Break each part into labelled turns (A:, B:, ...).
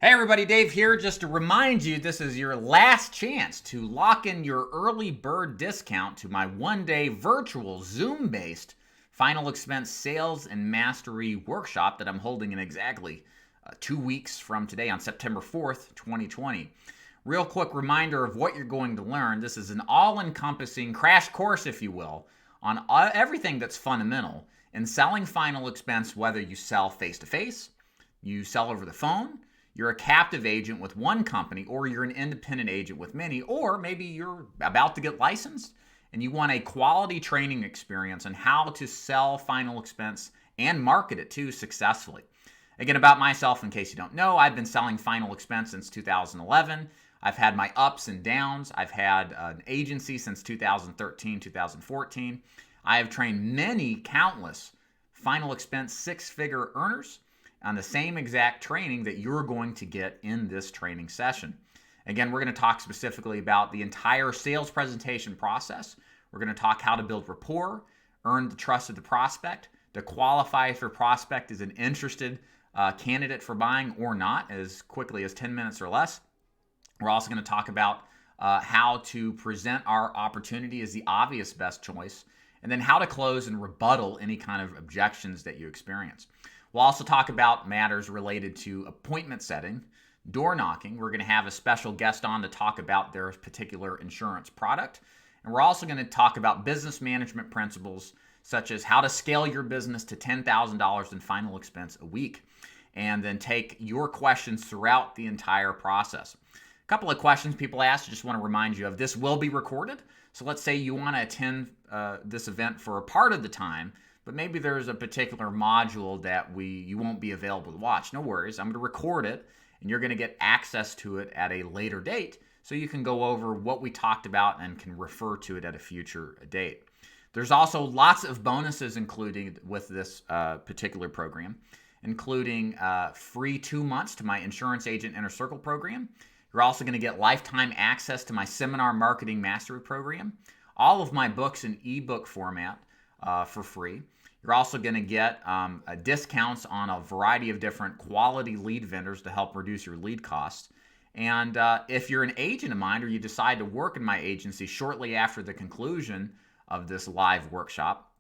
A: Hey everybody, Dave here. Just to remind you, this is your last chance to lock in your early bird discount to my one-day virtual Zoom-based final expense sales and mastery workshop that I'm holding in exactly 2 weeks from today on September 4th, 2020. Real quick reminder of what you're going to learn. This is an all-encompassing crash course, if you will, on everything that's fundamental in selling final expense, whether you sell face-to-face, you sell over the phone, you're a captive agent with one company, or you're an independent agent with many, or maybe you're about to get licensed and you want a quality training experience on how to sell final expense and market it too successfully. Again, about myself, in case you don't know, I've been selling final expense since 2011. I've had my ups and downs. I've had an agency since 2013, 2014. I have trained many, countless final expense six-figure earners on the same exact training that you're going to get in this training session. Again, we're going to talk specifically about the entire sales presentation process. We're going to talk how to build rapport, earn the trust of the prospect, to qualify if your prospect is an interested candidate for buying or not as quickly as 10 minutes or less. We're also going to talk about how to present our opportunity as the obvious best choice, and then how to close and rebuttal any kind of objections that you experience. We'll also talk about matters related to appointment setting, door knocking. We're going to have a special guest on to talk about their particular insurance product. And we're also going to talk about business management principles, such as how to scale your business to $10,000 in final expense a week, and then take your questions throughout the entire process. A couple of questions people ask, I just want to remind you of. This will be recorded. So let's say you want to attend this event for a part of the time, but maybe there's a particular module that you won't be available to watch. No worries. I'm going to record it, and you're going to get access to it at a later date so you can go over what we talked about and can refer to it at a future date. There's also lots of bonuses included with this particular program, including free 2 months to my Insurance Agent Inner Circle program. You're also going to get lifetime access to my Seminar Marketing Mastery program, all of my books in ebook format for free. You're also going to get discounts on a variety of different quality lead vendors to help reduce your lead costs. And if you're an agent of mine or you decide to work in my agency shortly after the conclusion of this live workshop,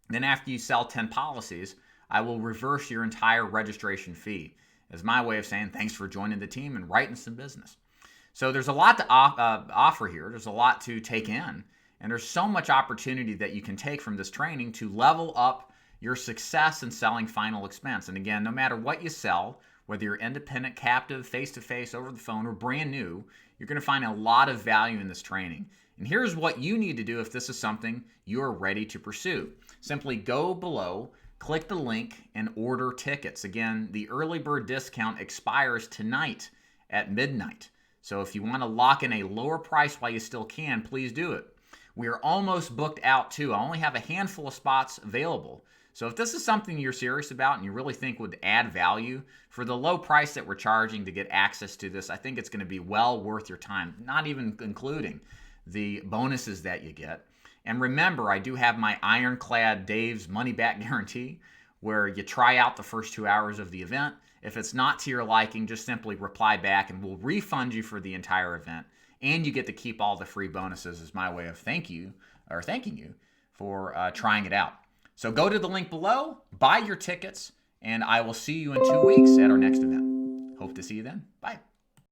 A: then after you sell 10 policies, I will reverse your entire registration fee as my way of saying thanks for joining the team and writing some business. So there's a lot to offer here. There's a lot to take in. And there's so much opportunity that you can take from this training to level up your success in selling final expense. And again, no matter what you sell, whether you're independent, captive, face-to-face, over the phone, or brand new, you're going to find a lot of value in this training. And here's what you need to do if this is something you're ready to pursue. Simply go below, click the link, and order tickets. Again, the early bird discount expires tonight at midnight. So if you want to lock in a lower price while you still can, please do it. We are almost booked out too. I only have a handful of spots available. So if this is something you're serious about and you really think would add value for the low price that we're charging to get access to this, I think it's going to be well worth your time, not even including the bonuses that you get. And remember, I do have my ironclad Dave's money back guarantee where you try out the first 2 hours of the event. If it's not to your liking, just simply reply back and we'll refund you for the entire event. And you get to keep all the free bonuses as my way of thanking you for trying it out. So go to the link below, buy your tickets, and I will see you in 2 weeks at our next event. Hope to see you then. Bye.